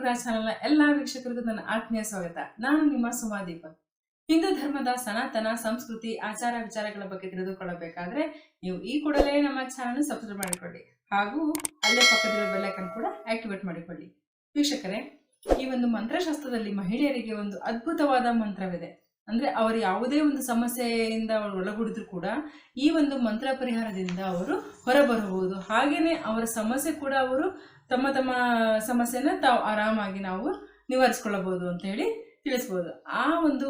ಅನುಗ್ರಹ ಚಾನಲ್ನ ಎಲ್ಲ ವೀಕ್ಷಕರಿಗೂ ನನ್ನ ಆತ್ಮೀಯ ಸ್ವಾಗತ. ನಾನು ನಿಮ್ಮ ಸುಮಾ ದೀಪಕ್. ಹಿಂದೂ ಧರ್ಮದ ಸನಾತನ ಸಂಸ್ಕೃತಿ ಆಚಾರ ವಿಚಾರಗಳ ಬಗ್ಗೆ ತಿಳಿದುಕೊಳ್ಳಬೇಕಾದ್ರೆ ನೀವು ಈ ಕೂಡಲೇ ನಮ್ಮ ಚಾನಲ್ ಸಬ್ಸ್ಕ್ರೈಬ್ ಮಾಡಿಕೊಳ್ಳಿ ಹಾಗೂ ಅಲ್ಲೇ ಪಕ್ಕದಲ್ಲಿರೋ ಬೆಲ್ ಐಕಾನ್ ಕೂಡ ಆಕ್ಟಿವೇಟ್ ಮಾಡಿಕೊಳ್ಳಿ. ವೀಕ್ಷಕರೇ, ಈ ಒಂದು ಮಂತ್ರಶಾಸ್ತ್ರದಲ್ಲಿ ಮಹಿಳೆಯರಿಗೆ ಒಂದು ಅದ್ಭುತವಾದ ಮಂತ್ರವಿದೆ. ಅಂದ್ರೆ ಅವರು ಯಾವುದೇ ಒಂದು ಸಮಸ್ಯೆಯಿಂದ ಅವರು ಒಳಗುಡಿದ್ರು ಕೂಡ ಈ ಒಂದು ಮಂತ್ರ ಪರಿಹಾರದಿಂದ ಅವರು ಹೊರಬರಬಹುದು. ಹಾಗೇನೆ ಅವರ ಸಮಸ್ಯೆ ಕೂಡ ಅವರು ತಮ್ಮ ತಮ್ಮ ಸಮಸ್ಯೆನ ತಾವು ಆರಾಮಾಗಿ ನಾವು ನಿವಾರಿಸ್ಕೊಳ್ಳಬಹುದು ಅಂತ ಹೇಳಿ ತಿಳಿಸ್ಬೋದು. ಆ ಒಂದು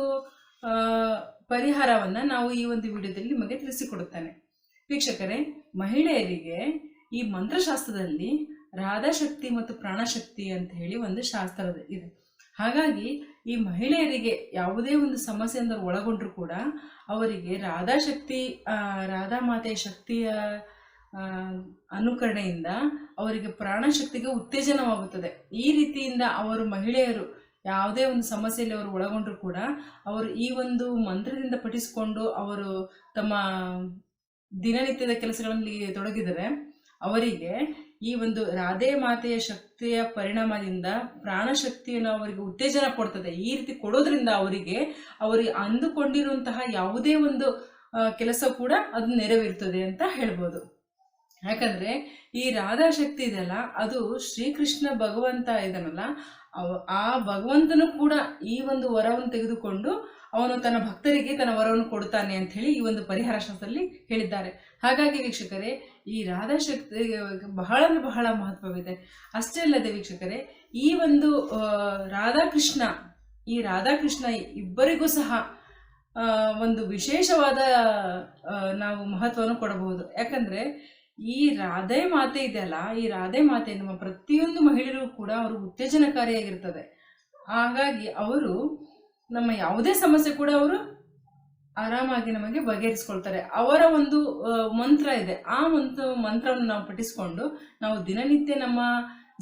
ಪರಿಹಾರವನ್ನ ನಾವು ಈ ಒಂದು ವಿಡಿಯೋದಲ್ಲಿ ನಿಮಗೆ ತಿಳಿಸಿಕೊಡುತ್ತೇನೆ. ವೀಕ್ಷಕರೇ, ಮಹಿಳೆಯರಿಗೆ ಈ ಮಂತ್ರಶಾಸ್ತ್ರದಲ್ಲಿ ರಾಧಾಶಕ್ತಿ ಮತ್ತು ಪ್ರಾಣಶಕ್ತಿ ಅಂತ ಹೇಳಿ ಒಂದು ಶಾಸ್ತ್ರ ಇದೆ. ಹಾಗಾಗಿ ಈ ಮಹಿಳೆಯರಿಗೆ ಯಾವುದೇ ಒಂದು ಸಮಸ್ಯೆಯಿಂದ ಒಳಗೊಂಡ್ರು ಕೂಡ ಅವರಿಗೆ ರಾಧಾಶಕ್ತಿ ರಾಧಾ ಮಾತೆಯ ಶಕ್ತಿಯ ಅನುಕರಣೆಯಿಂದ ಅವರಿಗೆ ಪ್ರಾಣಶಕ್ತಿಗೆ ಉತ್ತೇಜನವಾಗುತ್ತದೆ. ಈ ರೀತಿಯಿಂದ ಅವರು ಮಹಿಳೆಯರು ಯಾವುದೇ ಒಂದು ಸಮಸ್ಯೆಯಲ್ಲಿ ಅವರು ಒಳಗೊಂಡ್ರು ಕೂಡ ಅವರು ಈ ಒಂದು ಮಂತ್ರದಿಂದ ಪಠಿಸಿಕೊಂಡು ಅವರು ತಮ್ಮ ದಿನನಿತ್ಯದ ಕೆಲಸಗಳಲ್ಲಿ ತೊಡಗಿದರೆ ಅವರಿಗೆ ಈ ಒಂದು ರಾಧೆ ಮಾತೆಯ ಶಕ್ತಿಯ ಪರಿಣಾಮದಿಂದ ಪ್ರಾಣಶಕ್ತಿಯನ್ನು ಅವರಿಗೆ ಉತ್ತೇಜನ ಕೊಡ್ತದೆ. ಈ ರೀತಿ ಕೊಡೋದ್ರಿಂದ ಅವರಿಗೆ ಅಂದುಕೊಂಡಿರುವಂತಹ ಯಾವುದೇ ಒಂದು ಕೆಲಸ ಕೂಡ ಅದು ನೆರವೇರ್ತದೆ ಅಂತ ಹೇಳ್ಬೋದು. ಯಾಕಂದ್ರೆ ಈ ರಾಧಾಶಕ್ತಿ ಇದೆಯಲ್ಲ, ಅದು ಶ್ರೀಕೃಷ್ಣ ಭಗವಂತ ಇದನ್ನಲ್ಲ, ಆ ಭಗವಂತನು ಕೂಡ ಈ ಒಂದು ವರವನ್ನು ತೆಗೆದುಕೊಂಡು ಅವನು ತನ್ನ ಭಕ್ತರಿಗೆ ತನ್ನ ವರವನ್ನು ಕೊಡ್ತಾನೆ ಅಂತ ಹೇಳಿ ಈ ಒಂದು ಪರಿಹಾರ ಶಾಸ್ತ್ರದಲ್ಲಿ ಹೇಳಿದ್ದಾರೆ. ಹಾಗಾಗಿ ವೀಕ್ಷಕರೇ, ಈ ರಾಧಾಶಕ್ತಿ ಬಹಳ ಬಹಳ ಮಹತ್ವವಿದೆ. ಅಷ್ಟೇ ಅಲ್ಲದೆ ವೀಕ್ಷಕರೇ, ಈ ಒಂದು ರಾಧಾಕೃಷ್ಣ ಇಬ್ಬರಿಗೂ ಸಹ ಒಂದು ವಿಶೇಷವಾದ ನಾವು ಮಹತ್ವವನ್ನು ಕೊಡಬಹುದು. ಯಾಕಂದ್ರೆ ಈ ರಾಧೆ ಮಾತೆ ಇದೆಯಲ್ಲ, ಈ ರಾಧೆ ಮಾತೆ ನಮ್ಮ ಪ್ರತಿಯೊಂದು ಮಹಿಳೆಯರು ಕೂಡ ಅವರು ಉತ್ತೇಜನಕಾರಿಯಾಗಿರ್ತದೆ. ಹಾಗಾಗಿ ಅವರು ನಮ್ಮ ಯಾವುದೇ ಸಮಸ್ಯೆ ಕೂಡ ಅವರು ಆರಾಮಾಗಿ ನಮಗೆ ಬಗೆಹರಿಸ್ಕೊಳ್ತಾರೆ. ಅವರ ಒಂದು ಮಂತ್ರ ಇದೆ, ಆ ಒಂದು ಮಂತ್ರವನ್ನು ನಾವು ಪಠಿಸ್ಕೊಂಡು ನಾವು ದಿನನಿತ್ಯ ನಮ್ಮ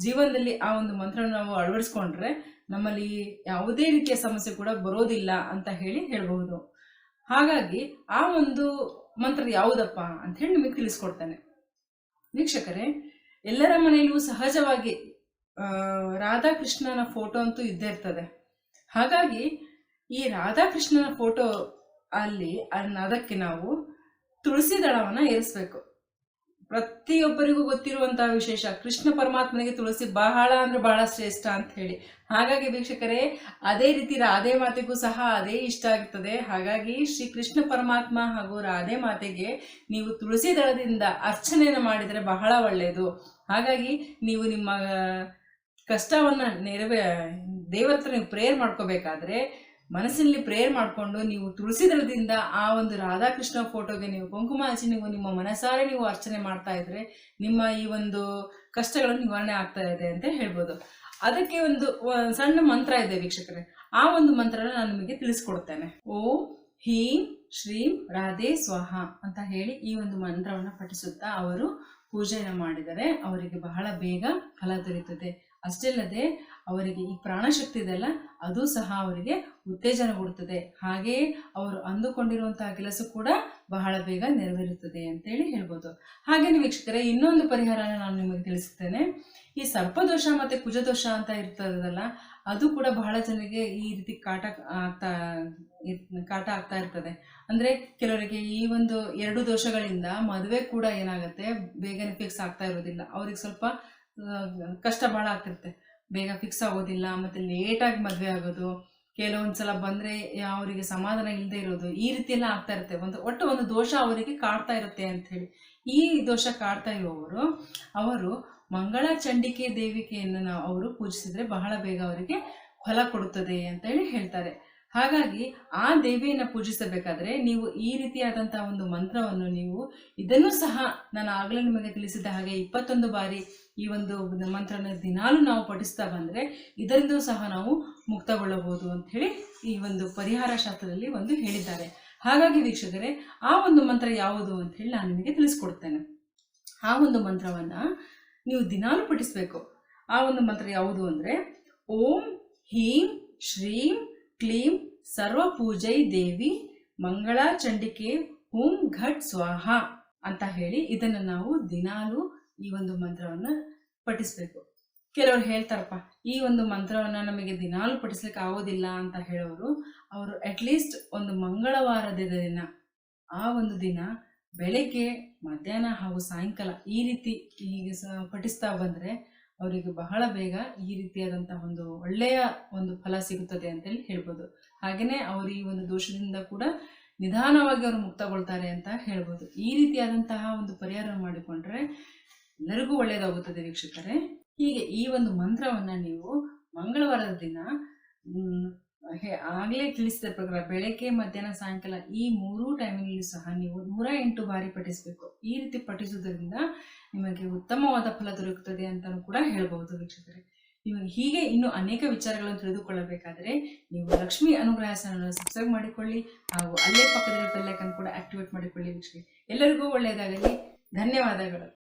ಜೀವನದಲ್ಲಿ ಆ ಒಂದು ಮಂತ್ರವನ್ನು ನಾವು ಅಳವಡಿಸ್ಕೊಂಡ್ರೆ ನಮ್ಮಲ್ಲಿ ಯಾವುದೇ ರೀತಿಯ ಸಮಸ್ಯೆ ಕೂಡ ಬರೋದಿಲ್ಲ ಅಂತ ಹೇಳ್ಬಹುದು. ಹಾಗಾಗಿ ಆ ಒಂದು ಮಂತ್ರ ಯಾವುದಪ್ಪ ಅಂತ ಹೇಳಿ ನಿಮಗೆ ತಿಳಿಸ್ಕೊಡ್ತಾನೆ. ವೀಕ್ಷಕರೇ, ಎಲ್ಲರ ಮನೆಯಲ್ಲೂ ಸಹಜವಾಗಿ ರಾಧಾಕೃಷ್ಣನ ಫೋಟೋ ಅಂತೂ ಇದ್ದೇ ಇರ್ತದೆ. ಹಾಗಾಗಿ ಈ ರಾಧಾಕೃಷ್ಣನ ಫೋಟೋ ಅದಕ್ಕೆ ನಾವು ತುಳಸಿ ದಳವನ್ನ ಏರಿಸ್ಬೇಕು. ಪ್ರತಿಯೊಬ್ಬರಿಗೂ ಗೊತ್ತಿರುವಂತಹ ವಿಶೇಷ, ಕೃಷ್ಣ ಪರಮಾತ್ಮನಿಗೆ ತುಳಸಿ ಬಹಳ ಅಂದ್ರೆ ಬಹಳ ಶ್ರೇಷ್ಠ ಅಂತ ಹೇಳಿ. ಹಾಗಾಗಿ ವೀಕ್ಷಕರೇ, ಅದೇ ರೀತಿ ರಾಧೆ ಮಾತೆಗೂ ಸಹ ಅದೇ ಇಷ್ಟ ಆಗ್ತದೆ. ಹಾಗಾಗಿ ಶ್ರೀ ಕೃಷ್ಣ ಪರಮಾತ್ಮ ಹಾಗೂ ರಾಧೆ ಮಾತೆಗೆ ನೀವು ತುಳಸಿ ದಳದಿಂದ ಅರ್ಚನೆಯನ್ನು ಮಾಡಿದರೆ ಬಹಳ ಒಳ್ಳೆಯದು. ಹಾಗಾಗಿ ನೀವು ನಿಮ್ಮ ಕಷ್ಟವನ್ನ ದೇವರ ಹತ್ರ ನೀವು ಪ್ರೇಯರ್ ಮಾಡ್ಕೋಬೇಕಾದ್ರೆ ಮನಸ್ಸಿನಲ್ಲಿ ಪ್ರೇಯರ್ ಮಾಡಿಕೊಂಡು ನೀವು ತುಳಸಿ ದಳದಿಂದ ಆ ಒಂದು ರಾಧಾಕೃಷ್ಣ ಫೋಟೋಗೆ ನೀವು ಕುಂಕುಮ ಹಚ್ಚಿ ನೀವು ನಿಮ್ಮ ಮನಸಾರೆ ನೀವು ಅರ್ಚನೆ ಮಾಡ್ತಾ ಇದ್ರೆ ನಿಮ್ಮ ಈ ಒಂದು ಕಷ್ಟಗಳನ್ನು ನಿವಾರಣೆ ಆಗ್ತಾ ಇದೆ ಅಂತ ಹೇಳ್ಬೋದು. ಅದಕ್ಕೆ ಒಂದು ಸಣ್ಣ ಮಂತ್ರ ಇದೆ ವೀಕ್ಷಕರೇ, ಆ ಒಂದು ಮಂತ್ರನ ನಾನು ನಿಮಗೆ ತಿಳಿಸ್ಕೊಡ್ತೇನೆ. ಓಂ ಹೀಂ ಶ್ರೀಂ ರಾಧೆ ಸ್ವಾಹ ಅಂತ ಹೇಳಿ ಈ ಒಂದು ಮಂತ್ರವನ್ನು ಪಠಿಸುತ್ತಾ ಅವರು ಪೂಜೆಯನ್ನು ಮಾಡಿದರೆ ಅವರಿಗೆ ಬಹಳ ಬೇಗ ಫಲ ದೊರೆಯುತ್ತದೆ. ಅಷ್ಟೇ ಅಲ್ಲದೆ ಅವರಿಗೆ ಈ ಪ್ರಾಣಶಕ್ತಿ ಇದೆಲ್ಲ ಅದು ಸಹ ಅವರಿಗೆ ಉತ್ತೇಜನ ಕೊಡುತ್ತದೆ. ಹಾಗೆಯೇ ಅವರು ಅಂದುಕೊಂಡಿರುವಂತಹ ಕೆಲಸ ಕೂಡ ಬಹಳ ಬೇಗ ನೆರವೇರುತ್ತದೆ ಅಂತೇಳಿ ಹೇಳ್ಬೋದು. ಹಾಗೇನೆ ವೀಕ್ಷಕರೇ, ಇನ್ನೊಂದು ಪರಿಹಾರನ ನಾನು ನಿಮಗೆ ತಿಳಿಸುತ್ತೇನೆ. ಈ ಸರ್ಪದೋಷ ಮತ್ತೆ ಕುಜದೋಷ ಅಂತ ಇರ್ತದಲ್ಲ, ಅದು ಕೂಡ ಬಹಳ ಜನರಿಗೆ ಈ ರೀತಿ ಕಾಟ ಆಗ್ತಾ ಇರ್ತದೆ. ಅಂದ್ರೆ ಕೆಲವರಿಗೆ ಈ ಒಂದು 2 ದೋಷಗಳಿಂದ ಮದುವೆ ಕೂಡ ಏನಾಗುತ್ತೆ, ಬೇಗನೆ ಫಿಕ್ಸ್ ಆಗ್ತಾ ಇರೋದಿಲ್ಲ. ಅವ್ರಿಗೆ ಸ್ವಲ್ಪ ಕಷ್ಟ ಬಹಳ ಆಗ್ತಿರುತ್ತೆ, ಬೇಗ ಫಿಕ್ಸ್ ಆಗೋದಿಲ್ಲ, ಮತ್ತೆ ಲೇಟಾಗಿ ಮದುವೆ ಆಗೋದು, ಕೆಲವೊಂದ್ಸಲ ಬಂದ್ರೆ ಅವರಿಗೆ ಸಮಾಧಾನ ಇಲ್ಲದೆ ಇರೋದು, ಈ ರೀತಿ ಎಲ್ಲ ಆಗ್ತಾ ಇರುತ್ತೆ. ಒಟ್ಟು ಒಂದು ದೋಷ ಅವರಿಗೆ ಕಾಡ್ತಾ ಇರುತ್ತೆ ಅಂತ ಹೇಳಿ. ಈ ದೋಷ ಕಾಡ್ತಾ ಇರುವವರು ಅವರು ಮಂಗಳ ಚಂಡಿಕೆ ದೇವಿಕೆಯನ್ನು ಅವರು ಪೂಜಿಸಿದ್ರೆ ಬಹಳ ಬೇಗ ಅವರಿಗೆ ಫಲ ಕೊಡುತ್ತದೆ ಅಂತ ಹೇಳಿ ಹೇಳ್ತಾರೆ. ಹಾಗಾಗಿ ಆ ದೇವಿಯನ್ನು ಪೂಜಿಸಬೇಕಾದ್ರೆ ನೀವು ಈ ರೀತಿಯಾದಂತಹ ಒಂದು ಮಂತ್ರವನ್ನು ನೀವು ಇದನ್ನು ಸಹ ನಾನು ಆಗಲೇ ನಿಮಗೆ ತಿಳಿಸಿದ ಹಾಗೆ 21 ಬಾರಿ ಈ ಒಂದು ಮಂತ್ರನ ದಿನಾಲೂ ನಾವು ಪಠಿಸ್ತಾ ಬಂದ್ರೆ ಇದರಿಂದ ಸಹ ನಾವು ಮುಕ್ತಗೊಳ್ಳಬಹುದು ಅಂತ ಹೇಳಿ ಈ ಒಂದು ಪರಿಹಾರ ಶಾಸ್ತ್ರದಲ್ಲಿ ಒಂದು ಹೇಳಿದ್ದಾರೆ. ಹಾಗಾಗಿ ವೀಕ್ಷಕರೇ, ಆ ಒಂದು ಮಂತ್ರ ಯಾವುದು ಅಂತ ಹೇಳಿ ನಾನು ನಿಮಗೆ ತಿಳಿಸ್ಕೊಡ್ತೇನೆ. ಆ ಒಂದು ಮಂತ್ರವನ್ನ ನೀವು ದಿನಾಲೂ ಪಠಿಸ್ಬೇಕು. ಆ ಒಂದು ಮಂತ್ರ ಯಾವುದು ಅಂದ್ರೆ ಓಂ ಹೀಂ ಶ್ರೀಂ ಕ್ಲೀಂ ಸರ್ವ ಪೂಜೈ ದೇವಿ ಮಂಗಳಾ ಚಂಡಿಕೆ ಹುಂ ಘಟ್ ಸ್ವಾಹ ಅಂತ ಹೇಳಿ ಇದನ್ನು ನಾವು ದಿನಾಲೂ ಈ ಒಂದು ಮಂತ್ರವನ್ನು ಪಠಿಸ್ಬೇಕು. ಕೆಲವರು ಹೇಳ್ತಾರಪ್ಪ ಈ ಒಂದು ಮಂತ್ರವನ್ನ ನಮಗೆ ದಿನಾಲು ಪಠಿಸ್ಲಿಕ್ಕೆ ಆಗೋದಿಲ್ಲ ಅಂತ ಹೇಳೋರು, ಅವರು ಅಟ್ಲೀಸ್ಟ್ ಒಂದು ಮಂಗಳವಾರದ ದಿನ, ಆ ಒಂದು ದಿನ ಬೆಳಗ್ಗೆ, ಮಧ್ಯಾಹ್ನ ಹಾಗೂ ಸಾಯಂಕಾಲ ಈ ರೀತಿ ಹೀಗೆ ಪಠಿಸ್ತಾ ಬಂದರೆ ಅವರಿಗೆ ಬಹಳ ಬೇಗ ಈ ರೀತಿಯಾದಂತಹ ಒಂದು ಒಳ್ಳೆಯ ಒಂದು ಫಲ ಸಿಗುತ್ತದೆ ಅಂತೇಳಿ ಹೇಳ್ಬೋದು. ಹಾಗೆಯೇ ಅವರು ಈ ಒಂದು ದೋಷದಿಂದ ಕೂಡ ನಿಧಾನವಾಗಿ ಅವರು ಮುಕ್ತಗೊಳ್ತಾರೆ ಅಂತ ಹೇಳ್ಬೋದು. ಈ ರೀತಿಯಾದಂತಹ ಒಂದು ಪರಿಹಾರ ಮಾಡಿಕೊಂಡ್ರೆ ಎಲ್ಲರಿಗೂ ಒಳ್ಳೆಯದಾಗುತ್ತದೆ ವೀಕ್ಷಕರೇ. ಹೀಗೆ ಈ ಒಂದು ಮಂತ್ರವನ್ನ ನೀವು ಮಂಗಳವಾರದ ದಿನ ಆಗಲೇ ತಿಳಿಸಿದ ಪ್ರಕಾರ ಬೆಳಗ್ಗೆ, ಮಧ್ಯಾಹ್ನ, ಸಾಯಂಕಾಲ ಈ 3 ಟೈಮಿನಲ್ಲಿ ಸಹ ನೀವು 108 ಬಾರಿ ಪಠಿಸಬೇಕು. ಈ ರೀತಿ ಪಠಿಸುವುದರಿಂದ ನಿಮಗೆ ಉತ್ತಮವಾದ ಫಲ ದೊರಕುತ್ತದೆ ಅಂತಾನೂ ಕೂಡ ಹೇಳ್ಬಹುದು ವೀಕ್ಷಕರೇ. ನಿಮಗೆ ಹೀಗೆ ಇನ್ನು ಅನೇಕ ವಿಚಾರಗಳನ್ನು ತಿಳಿದುಕೊಳ್ಳಬೇಕಾದರೆ ನೀವು ಲಕ್ಷ್ಮೀ ಅನುಗ್ರಹ ಚಾನಲ್ ಸಬ್ಸ್ಕ್ರೈಬ್ ಮಾಡಿಕೊಳ್ಳಿ ಹಾಗೂ ಅಲ್ಲೇ ಪಕ್ಕದಲ್ಲಿ ಬೆಲ್ ಐಕಾನ್ ಕೂಡ ಆಕ್ಟಿವೇಟ್ ಮಾಡಿಕೊಳ್ಳಿ ವೀಕ್ಷಕರೇ. ಎಲ್ಲರಿಗೂ ಒಳ್ಳೆಯದಾಗಲಿ. ಧನ್ಯವಾದಗಳು.